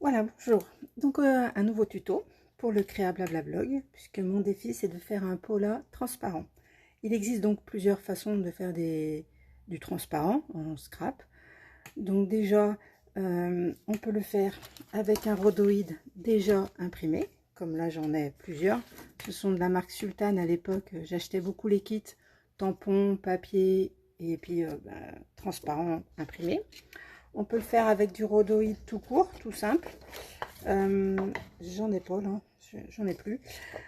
Voilà, bonjour. Donc un nouveau tuto pour le Créa Blabla Blog, puisque mon défi c'est de faire un Pola transparent. Il existe donc plusieurs façons de faire du transparent en scrap. Donc déjà, on peut le faire avec un rhodoïde déjà imprimé, comme là j'en ai plusieurs. Ce sont de la marque Sultan à l'époque, j'achetais beaucoup les kits, tampons, papier et puis transparent imprimé. On peut le faire avec du rhodoïde tout court, tout simple. J'en ai pas là, j'en ai plus.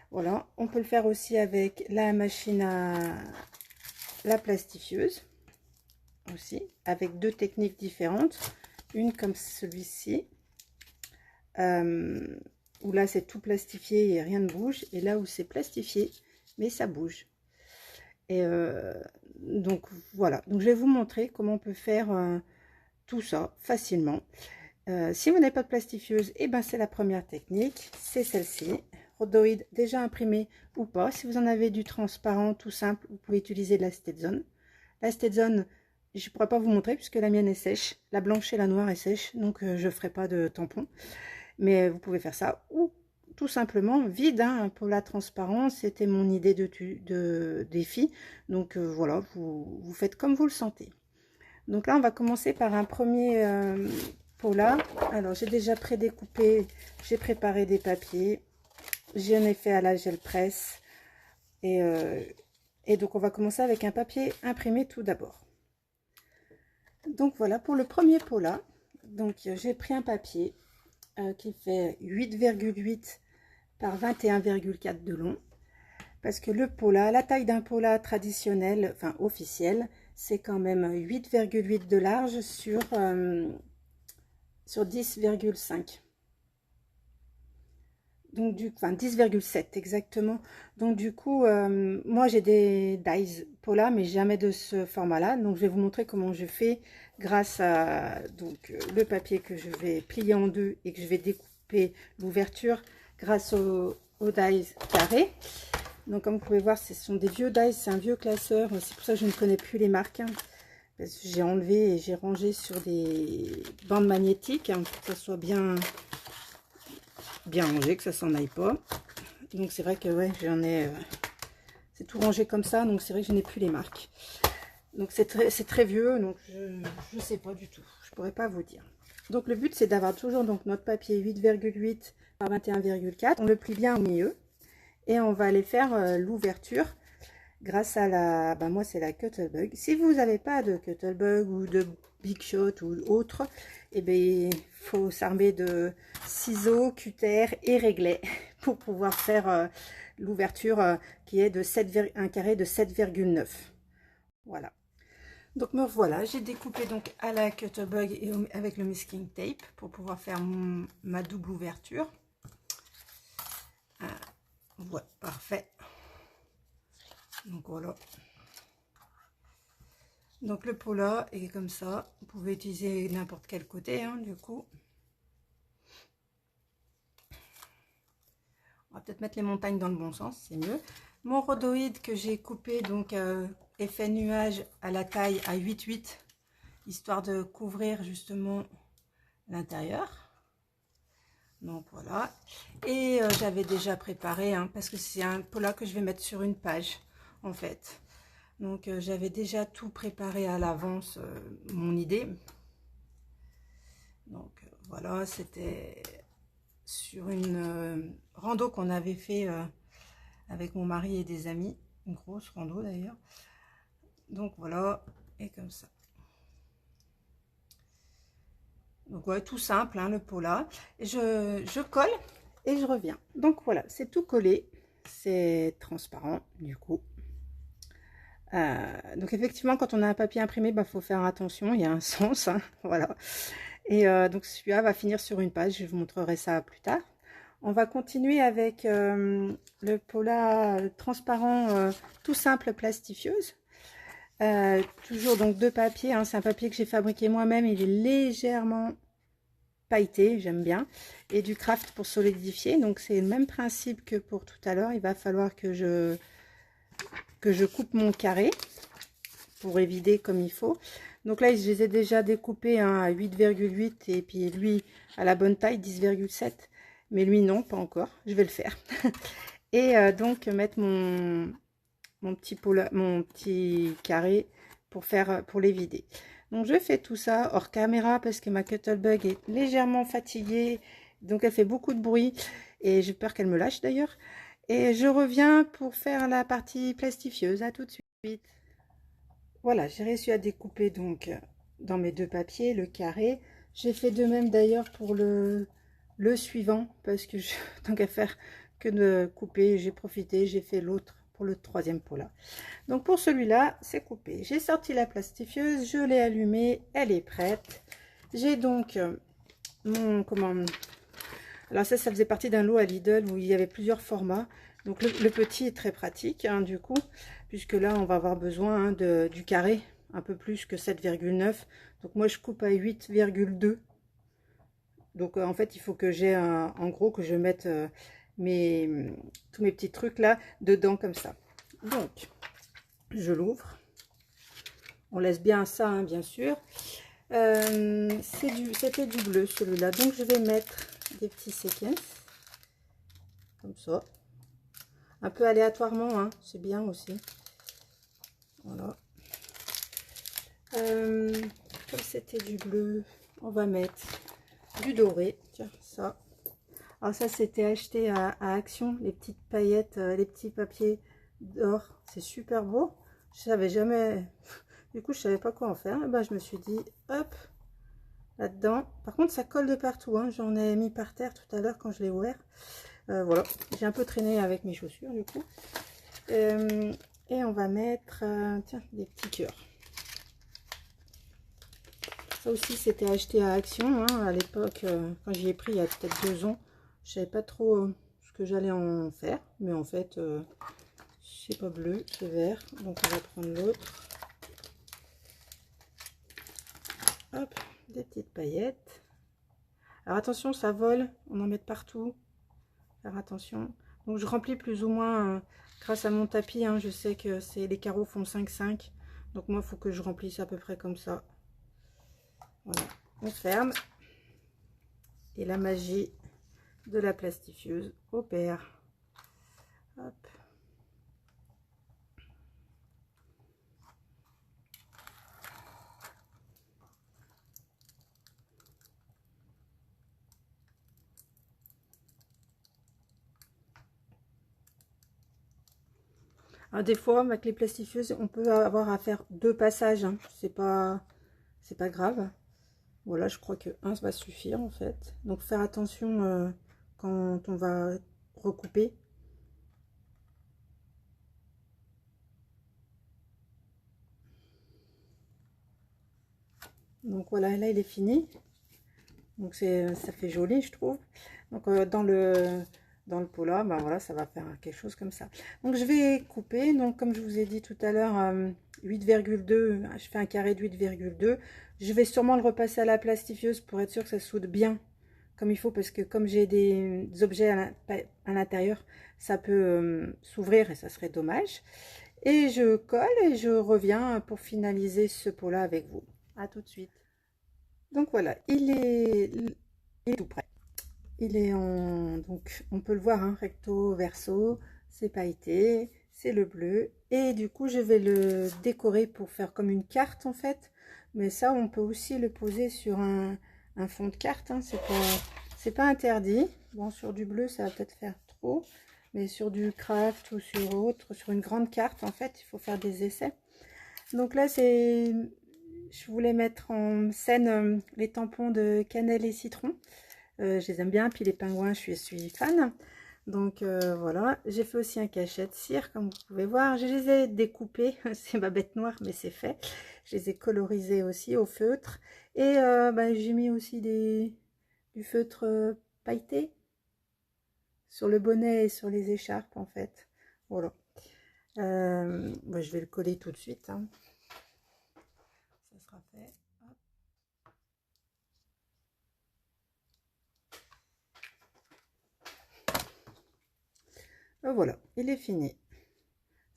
Voilà, on peut le faire aussi avec la machine à la plastifieuse aussi, avec deux techniques différentes. Une comme celui-ci, où là c'est tout plastifié et rien ne bouge, et là où c'est plastifié mais ça bouge. Et donc voilà, donc je vais vous montrer comment on peut faire tout ça facilement. Si vous n'avez pas de plastifieuse, et ben c'est la première technique, c'est celle-ci, rhodoïde déjà imprimé ou pas. Si vous en avez du transparent tout simple, vous pouvez utiliser de la Stetson. La Stetson, je ne pourrais pas vous montrer puisque la mienne est sèche, la blanche et la noire est sèche, donc je ne ferai pas de tampon. Mais vous pouvez faire ça, ou tout simplement vide, hein, pour la transparence, c'était mon idée de défi. Donc voilà, vous faites comme vous le sentez. Donc là, on va commencer par un premier Pola. Alors, j'ai déjà prédécoupé, j'ai préparé des papiers, j'en ai fait à la gel presse. Et donc, on va commencer avec un papier imprimé tout d'abord. Donc, voilà, pour le premier Pola, donc j'ai pris un papier qui fait 8,8 par 21,4 de long. Parce que le Pola, la taille d'un Pola traditionnel, enfin officiel, c'est quand même 8,8 de large sur 10,5. Donc enfin 10,7 exactement. Donc du coup, moi j'ai des dies Pola, mais jamais de ce format-là. Donc je vais vous montrer comment je fais grâce à le papier que je vais plier en deux et que je vais découper l'ouverture grâce au dies carré. Donc comme vous pouvez voir, ce sont des vieux dies, c'est un vieux classeur, c'est pour ça que je ne connais plus les marques, hein, parce que j'ai enlevé et j'ai rangé sur des bandes magnétiques, hein, pour que ça soit bien rangé, que ça s'en aille pas. Donc c'est vrai que ouais, j'en ai, c'est tout rangé comme ça, donc c'est vrai que je n'ai plus les marques. Donc c'est très vieux, donc je sais pas du tout, je pourrais pas vous dire. Donc le but c'est d'avoir toujours donc notre papier 8,8 par 21,4, on le plie bien au milieu. Et on va aller faire l'ouverture grâce à la... moi, c'est la Cuttlebug. Si vous n'avez pas de Cuttlebug ou de Big Shot ou autre, eh bien, il faut s'armer de ciseaux, cutter et réglet pour pouvoir faire l'ouverture qui est de un carré de 7,9. Voilà. Donc me voilà, j'ai découpé donc à la Cuttlebug et avec le masking tape pour pouvoir faire ma double ouverture. Ouais, parfait. Donc voilà. Donc le Pola est comme ça. Vous pouvez utiliser n'importe quel côté, hein, du coup. On va peut-être mettre les montagnes dans le bon sens, c'est mieux. Mon rhodoïde que j'ai coupé, donc effet nuage à la taille à 8,8, histoire de couvrir justement l'intérieur. Donc voilà. Et j'avais déjà préparé, hein, parce que c'est un Pola que je vais mettre sur une page, en fait. Donc j'avais déjà tout préparé à l'avance, mon idée. Donc voilà, c'était sur une rando qu'on avait fait avec mon mari et des amis. Une grosse rando d'ailleurs. Donc voilà, et comme ça. Donc ouais, tout simple, hein, le Pola. Et je colle et je reviens. Donc voilà, c'est tout collé. C'est transparent du coup. Donc effectivement, quand on a un papier imprimé, il faut faire attention, il y a un sens, hein, voilà. Et donc celui-là va finir sur une page, je vous montrerai ça plus tard. On va continuer avec le Pola transparent tout simple plastifieuse. Toujours donc deux papiers, hein, c'est un papier que j'ai fabriqué moi-même, il est légèrement pailleté, j'aime bien, et du craft pour solidifier. Donc c'est le même principe que pour tout à l'heure, il va falloir que je coupe mon carré. pour évider comme il faut. Donc là, je les ai déjà découpés hein, à 8,8 et puis lui à la bonne taille 10,7. Mais lui non, pas encore. Je vais le faire. Et donc mettre mon petit carré pour les vider. Donc je fais tout ça hors caméra parce que ma Cuttlebug est légèrement fatiguée. Donc elle fait beaucoup de bruit et j'ai peur qu'elle me lâche d'ailleurs. Et je reviens pour faire la partie plastifieuse. À tout de suite. Voilà, j'ai réussi à découper donc dans mes deux papiers le carré. J'ai fait de même d'ailleurs pour le suivant parce que tant qu'à faire que de couper, j'ai profité, j'ai fait l'autre pour le troisième pot là. Donc pour celui-là, c'est coupé. J'ai sorti la plastifieuse, je l'ai allumée, elle est prête. J'ai donc alors ça faisait partie d'un lot à Lidl où il y avait plusieurs formats. Donc le petit est très pratique hein, du coup, puisque là on va avoir besoin hein, du carré, un peu plus que 7,9. Donc moi je coupe à 8,2. Donc en fait il faut que j'ai en gros que je mette tous mes petits trucs là dedans comme ça. Donc je l'ouvre. On laisse bien ça hein, bien sûr. C'était du bleu celui-là. Donc je vais mettre des petits séquences. Comme ça. Un peu aléatoirement, hein, c'est bien aussi. Voilà. Comme c'était du bleu, on va mettre du doré. Tiens, ça. Alors ça, c'était acheté à Action, les petites paillettes, les petits papiers d'or. C'est super beau. Je savais jamais... Du coup, je savais pas quoi en faire. Et ben, je me suis dit, hop, là-dedans. Par contre, ça colle de partout. Hein. J'en ai mis par terre tout à l'heure quand je l'ai ouvert. Voilà, j'ai un peu traîné avec mes chaussures du coup. Et on va mettre tiens, des petits cœurs. Ça aussi c'était acheté à Action hein, à l'époque quand j'y ai pris il y a peut-être 2 ans. Je savais pas trop ce que j'allais en faire, mais en fait c'est pas bleu, c'est vert. Donc on va prendre l'autre. Hop, des petites paillettes. Alors attention, ça vole, on en met partout. Faire attention. Donc je remplis plus ou moins grâce à mon tapis hein, je sais que les carreaux font 5,5, donc moi il faut que je remplisse à peu près comme ça. Voilà, on ferme et la magie de la plastifieuse opère. Hop. Alors, des fois avec les plastifieuses on peut avoir à faire 2 passages hein. C'est pas grave. Voilà, je crois que un va suffire en fait. Donc faire attention quand on va recouper. Donc voilà, là il est fini. Donc ça fait joli je trouve. Donc dans le pot là, bah voilà, ça va faire quelque chose comme ça. Donc je vais couper. Donc comme je vous ai dit tout à l'heure, 8,2, je fais un carré de 8,2. Je vais sûrement le repasser à la plastifieuse pour être sûr que ça soude bien comme il faut, parce que comme j'ai des objets à l'intérieur, ça peut s'ouvrir et ça serait dommage. Et je colle et je reviens pour finaliser ce pot là avec vous. À tout de suite. Donc voilà, il est tout prêt. Il est en... Donc on peut le voir, hein, recto, verso, c'est pailleté, c'est le bleu. Et du coup, je vais le décorer pour faire comme une carte en fait. Mais ça, on peut aussi le poser sur un fond de carte. Hein. C'est pas interdit. Bon, sur du bleu, ça va peut-être faire trop. Mais sur du craft ou sur autre, sur une grande carte, en fait, il faut faire des essais. Donc là, je voulais mettre en scène les tampons de cannelle et citron. Je les aime bien, puis les pingouins, je suis fan. Donc voilà, j'ai fait aussi un cachet de cire, comme vous pouvez voir. Je les ai découpés, c'est ma bête noire, mais c'est fait. Je les ai colorisés aussi au feutre. Et j'ai mis aussi du feutre pailleté sur le bonnet et sur les écharpes, en fait. Voilà. Je vais le coller tout de suite. Hein. Ça sera fait. Hop. Voilà, il est fini.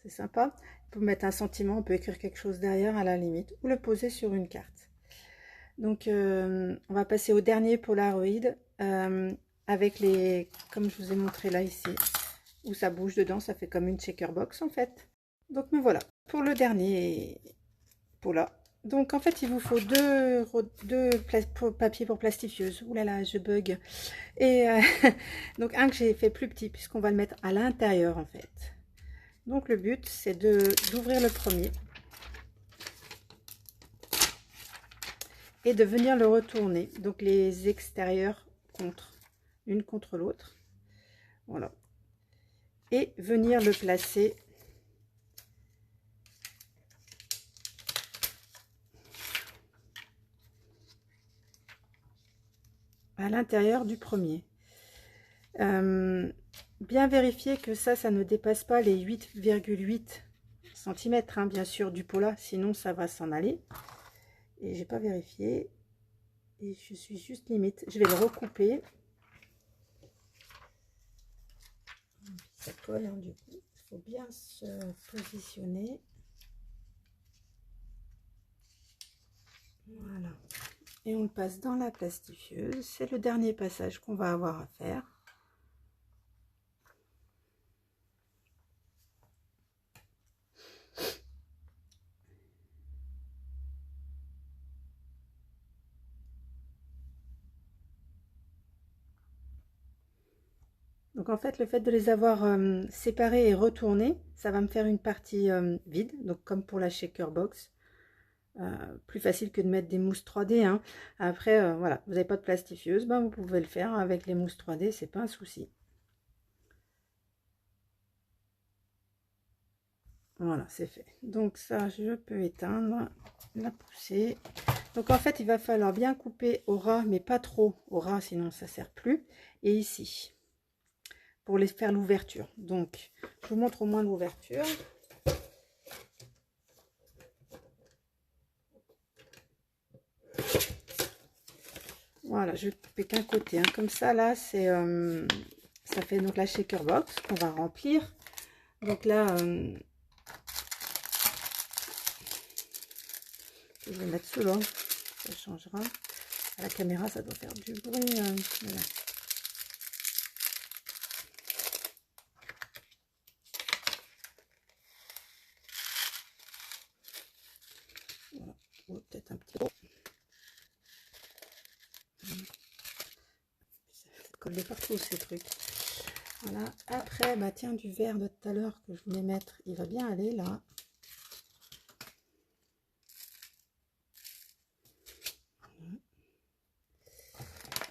c'est sympa. On peut mettre un sentiment, on peut écrire quelque chose derrière à la limite, ou le poser sur une carte. Donc on va passer au dernier Polaroid, avec les, comme je vous ai montré là ici, où ça bouge dedans, ça fait comme une checkerbox en fait. Donc me voilà pour le dernier Pola. Donc en fait il vous faut deux papiers pour plastifieuse. Ouh là là, je bug. Et donc un que j'ai fait plus petit puisqu'on va le mettre à l'intérieur en fait. Donc le but c'est d'ouvrir le premier et de venir le retourner. Donc les extérieurs l'une contre l'autre. Voilà. Et venir le placer à l'intérieur du premier. Bien vérifier que ça ne dépasse pas les 8,8 cm, hein, bien sûr, du Pola, sinon ça va s'en aller. Et j'ai pas vérifié. Et je suis juste limite. Je vais le recouper. Ça colle, hein, du coup. Il faut bien se positionner. Voilà. Et on le passe dans la plastifieuse. C'est le dernier passage qu'on va avoir à faire. Donc en fait, le fait de les avoir séparés et retournés, ça va me faire une partie vide, donc comme pour la shaker box. Plus facile que de mettre des mousses 3D, hein. Après, voilà, vous n'avez pas de plastifieuse, ben vous pouvez le faire avec les mousses 3D, c'est pas un souci. Voilà, c'est fait. Donc ça, je peux éteindre la poussée. Donc en fait, il va falloir bien couper au ras, mais pas trop au ras, sinon ça sert plus. Et ici, pour les faire l'ouverture. Donc, je vous montre au moins l'ouverture. Voilà, je vais couper qu'un côté, hein. Comme ça, là, c'est ça fait donc la shaker box qu'on va remplir. Donc là, je vais mettre cela, ça changera. À la caméra, ça doit faire du bruit. Voilà. Voilà. Oh, peut-être un petit peu. Ça colle partout ces trucs. Voilà. Après, bah tiens, du verre de tout à l'heure que je voulais mettre, il va bien aller là.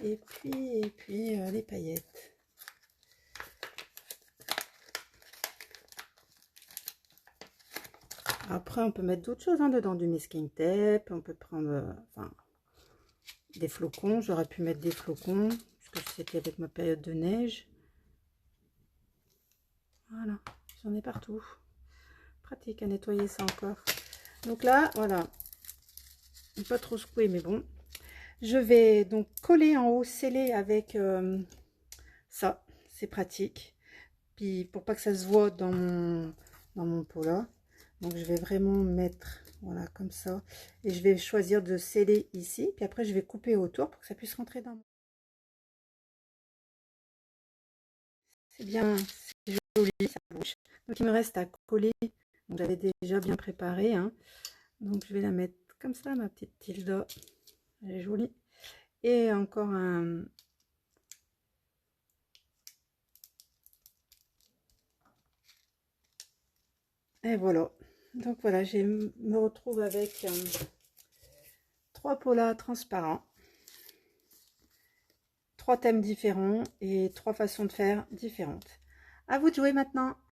Et puis les paillettes. Après, on peut mettre d'autres choses, hein, dedans, du masking tape. On peut prendre enfin, des flocons. J'aurais pu mettre des flocons, puisque c'était avec ma période de neige. Voilà, j'en ai partout. Pratique à nettoyer ça encore. Donc là, voilà. Pas trop secoué, mais bon. Je vais donc coller en haut, sceller avec ça. C'est pratique. Puis pour pas que ça se voit dans mon pot là. Donc je vais vraiment mettre, voilà, comme ça. Et je vais choisir de sceller ici. Puis après, je vais couper autour pour que ça puisse rentrer dans mon... C'est bien, c'est joli, ça bouge. Donc il me reste à coller. Donc j'avais déjà bien préparé, hein. Donc je vais la mettre comme ça, ma petite tilde. Elle est jolie. Et encore un... Et voilà. Donc voilà, je me retrouve avec 3 polas transparents. 3 thèmes différents et 3 façons de faire différentes. À vous de jouer maintenant.